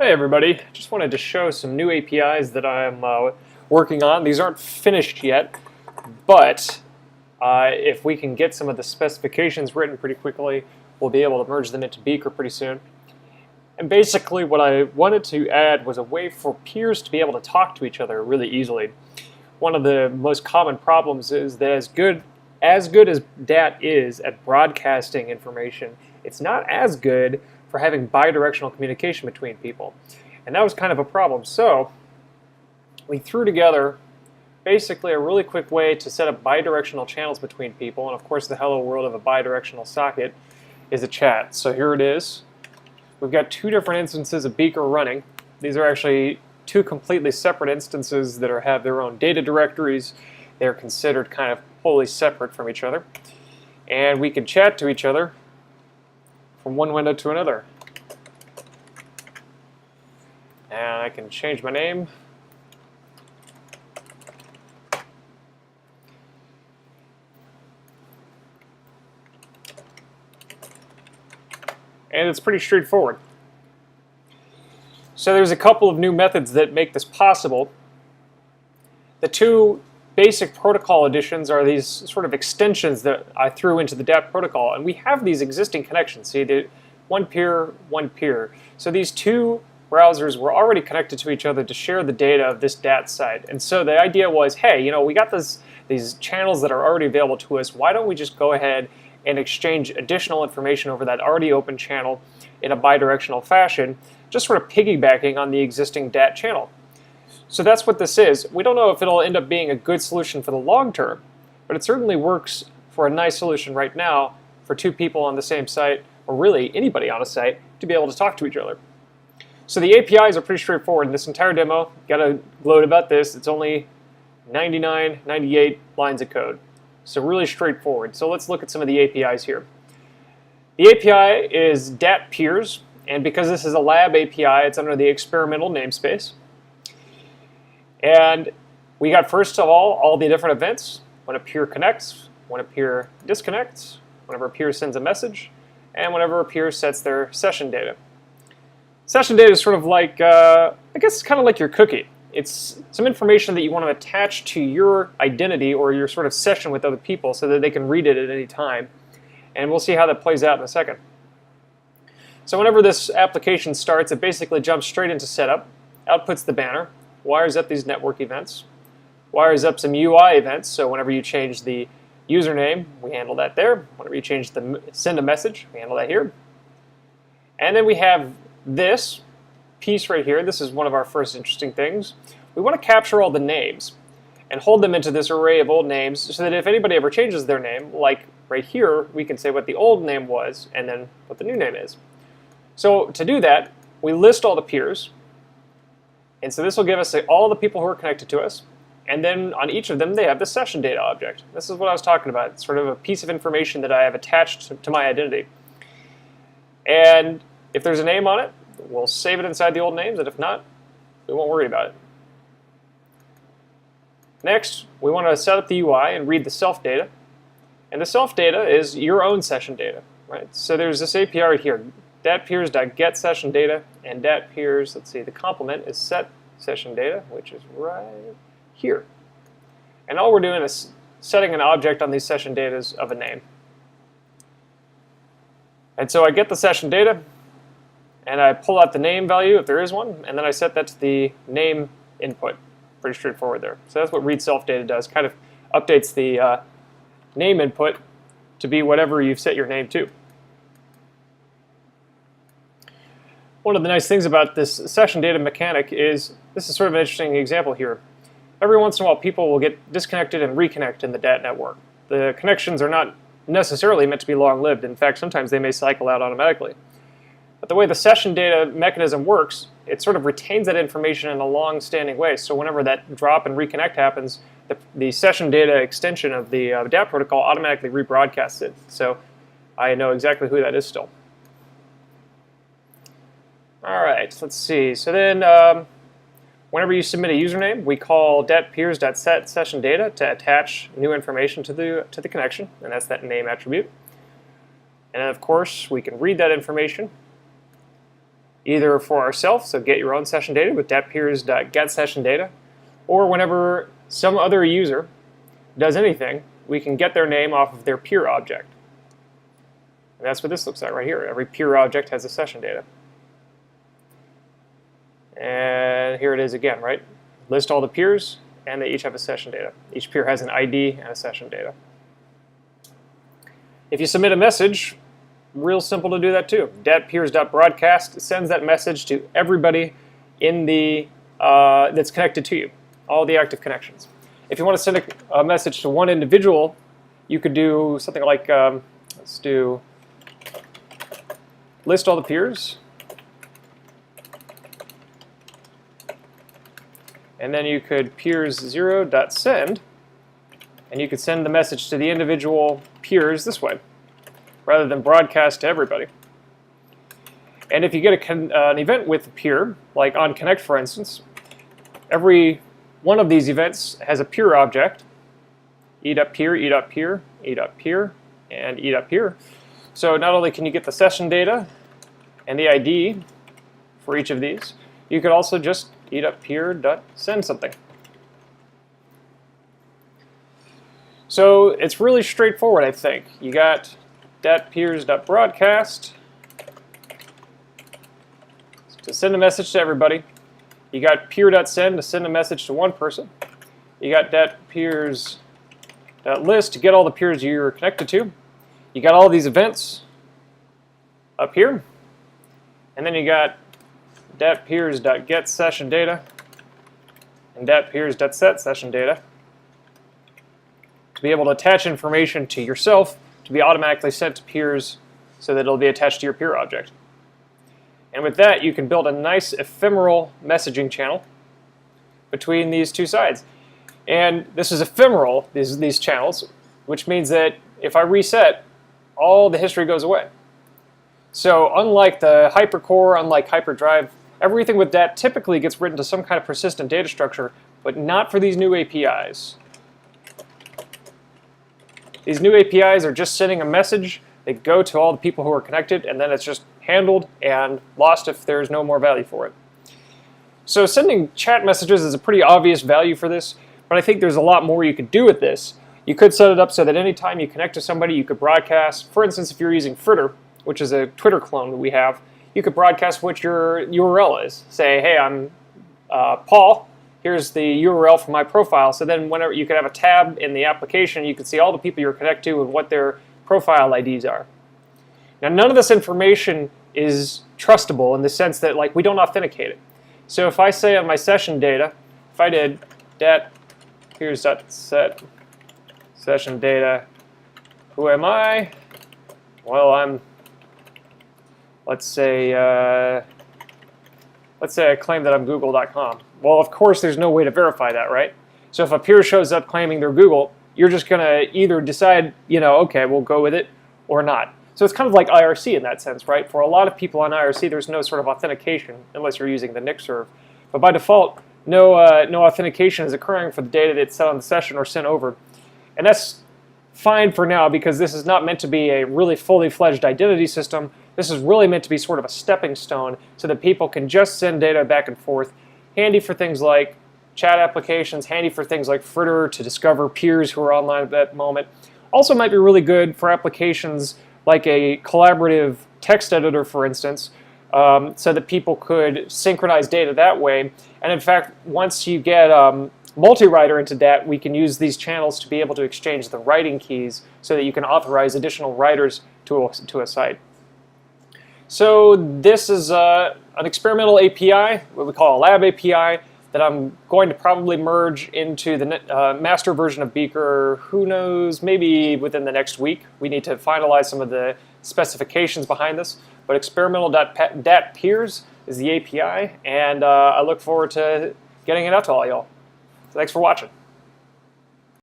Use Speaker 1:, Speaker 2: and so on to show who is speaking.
Speaker 1: Hey everybody, just wanted to show some new APIs that I'm working on. These aren't finished yet, but if we can get some of the specifications written pretty quickly, we'll be able to merge them into Beaker pretty soon. And basically what I wanted to add was a way for peers to be able to talk to each other really easily. One of the most common problems is that as good as dat is at broadcasting information, it's not as good for having bidirectional communication between people. And that was kind of a problem. So we threw together basically a really quick way to set up bidirectional channels between people. And of course the hello world of a bidirectional socket is a chat. So here it is. We've got two different instances of Beaker running. These are actually two completely separate instances that have their own data directories. They're considered kind of wholly separate from each other. And we can chat to each other from one window to another. And I can change my name. And it's pretty straightforward. So there's a couple of new methods that make this possible. The two basic protocol additions are these sort of extensions that I threw into the dat protocol, and we have these existing connections. See, the one peer, one peer. So these two browsers were already connected to each other to share the data of this dat site. And so the idea was, hey, you know, we got these channels that are already available to us. Why don't we just go ahead and exchange additional information over that already open channel in a bidirectional fashion, just sort of piggybacking on the existing dat channel. So that's what this is. We don't know if it'll end up being a good solution for the long term, but it certainly works for a nice solution right now for two people on the same site, or really anybody on a site, to be able to talk to each other. So the APIs are pretty straightforward. In this entire demo, gotta gloat about this, it's only 98 lines of code. So really straightforward. So let's look at some of the APIs here. The API is dat-peers, and because this is a lab API, it's under the experimental namespace. And we got, first of all the different events: when a peer connects, when a peer disconnects, whenever a peer sends a message, and whenever a peer sets their session data. Session data is sort of like, I guess it's kind of like your cookie. It's some information that you want to attach to your identity or your sort of session with other people so that they can read it at any time. And we'll see how that plays out in a second. So whenever this application starts, it basically jumps straight into setup, outputs the banner, wires up these network events, wires up some UI events. So whenever you change the username, we handle that there. Whenever you change the send a message, we handle that here. And then we have this piece right here. This is one of our first interesting things. We want to capture all the names and hold them into this array of old names so that if anybody ever changes their name, like right here, we can say what the old name was and then what the new name is. So to do that, we list all the peers. And so this will give us all the people who are connected to us. And then on each of them, they have the session data object. This is what I was talking about. It's sort of a piece of information that I have attached to my identity. And if there's a name on it, we'll save it inside the old names. And if not, we won't worry about it. Next, we want to set up the UI and read the self data. And the self data is your own session data, right? So there's this API right here, dat-peers.get session data, and dat-peers, let's see, the complement is set session data, which is right here. And all we're doing is setting an object on these session data of a name. And so I get the session data, and I pull out the name value if there is one, and then I set that to the name input. Pretty straightforward there. So that's what read self data does, kind of updates the name input to be whatever you've set your name to. One of the nice things about this session data mechanic is, this is sort of an interesting example here. Every once in a while people will get disconnected and reconnect in the dat network. The connections are not necessarily meant to be long-lived. In fact, sometimes they may cycle out automatically. But the way the session data mechanism works, it sort of retains that information in a long-standing way. So whenever that drop and reconnect happens, the session data extension of the dat protocol automatically rebroadcasts it. So I know exactly who that is still. All right, let's see. So then whenever you submit a username, we call dat-peers.set session data to attach new information to the connection, and that's that name attribute. And then of course we can read that information either for ourselves, so get your own session data with dat-peers.get session data, or whenever some other user does anything, we can get their name off of their peer object. And that's what this looks like right here. Every peer object has a session data. And here it is again, right? List all the peers, and they each have a session data. Each peer has an ID and a session data. If you submit a message, real simple to do that too. dat-peers.broadcast sends that message to everybody in the that's connected to you, all the active connections. If you want to send a message to one individual, you could do something like, let's do list all the peers, and then you could peers0.send, and you could send the message to the individual peers this way, rather than broadcast to everybody. And if you get an event with a peer, like on Connect for instance, every one of these events has a peer object, e.peer, e.peer, e.peer, and e.peer. So not only can you get the session data and the ID for each of these, you could also just e.peer.send something. So it's really straightforward, I think. You got dat-peers.broadcast to send a message to everybody. You got peer.send to send a message to one person. You got dat-peers.list to get all the peers you're connected to. You got all these events up here. And then you got dat-peers.get session data and dat-peers.set session data to be able to attach information to yourself to be automatically sent to peers so that it'll be attached to your peer object. And with that, you can build a nice ephemeral messaging channel between these two sides. And this is ephemeral, these channels, which means that if I reset, all the history goes away. So unlike the hypercore, unlike hyperdrive, everything with dat typically gets written to some kind of persistent data structure, but not for these new APIs. These new APIs are just sending a message. They go to all the people who are connected, and then it's just handled and lost if there's no more value for it. So sending chat messages is a pretty obvious value for this, but I think there's a lot more you could do with this. You could set it up so that anytime you connect to somebody, you could broadcast. For instance, if you're using Fritter, which is a Twitter clone that we have, you could broadcast what your URL is. Say, hey, I'm Paul. Here's the URL for my profile. So then whenever you could have a tab in the application, you could see all the people you're connected to and what their profile IDs are. Now, none of this information is trustable in the sense that we don't authenticate it. So if I say on my session data, if I did dat-peers.set session data, who am I? Well, I'm, let's say I claim that I'm google.com. Well, of course, there's no way to verify that, right? So if a peer shows up claiming they're Google, you're just going to either decide, okay, we'll go with it, or not. So it's kind of like IRC in that sense, right? For a lot of people on IRC, there's no sort of authentication unless you're using the NIC serve. But by default, no authentication is occurring for the data that's set on the session or sent over. And that's fine for now because this is not meant to be a really fully fledged identity system. This is really meant to be sort of a stepping stone so that people can just send data back and forth. Handy for things like chat applications, handy for things like Fritter to discover peers who are online at that moment. Also might be really good for applications like a collaborative text editor, for instance, so that people could synchronize data that way. And in fact, once you get multi-writer into dat, we can use these channels to be able to exchange the writing keys so that you can authorize additional writers to a site. So this is an experimental API, what we call a lab API, that I'm going to probably merge into the master version of Beaker, who knows, maybe within the next week. We need to finalize some of the specifications behind this, but experimental dat-peers is the API, and I look forward to getting it out to all y'all. So thanks for watching.